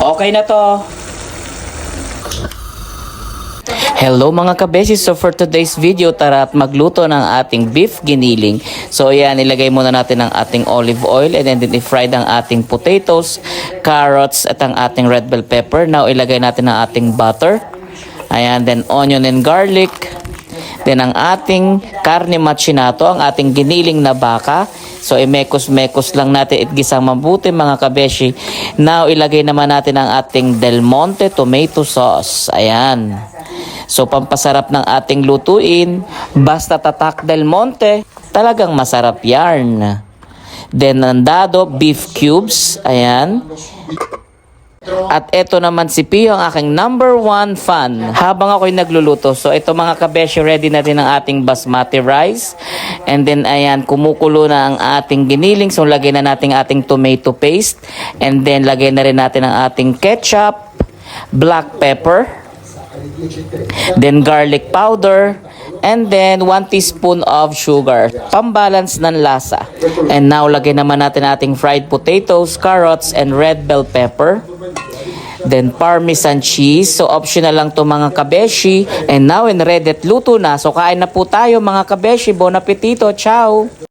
Okay na to. Hello mga kabeshi, so for today's video, tara at magluto ng ating beef giniling. So ayan, ilagay muna natin ang ating olive oil and then i-fry ang ating potatoes, carrots at ang ating red bell pepper. Now ilagay natin ang ating butter. Ayan, then onion and garlic. Then ang ating karne macinato, ang ating giniling na baka. So imekos-mekos lang natin itgisang mabuti mga kabeshi. Now ilagay naman natin ang ating Del Monte tomato sauce. Ayan. So pampasarap ng ating lutuin, basta tatak Del Monte, talagang masarap yarn. Then nandado beef cubes, ayan. At ito naman si Pio, ang aking #1 fan habang ako'y nagluluto. So ito mga kabeshi, ready na din ang ating basmati rice. And then ayan, kumukulo na ang ating giniling. So lagay na natin ating tomato paste. And then lagay na rin natin ang ating ketchup, black pepper, then garlic powder, and then 1 teaspoon of sugar, pambalance ng lasa. And now lagay naman natin ating fried potatoes, carrots, and red bell pepper. Then parmesan cheese, so optional lang to mga kabeshi. And now in ready at luto na, so kain na po tayo mga kabeshi. Bon appetito, ciao!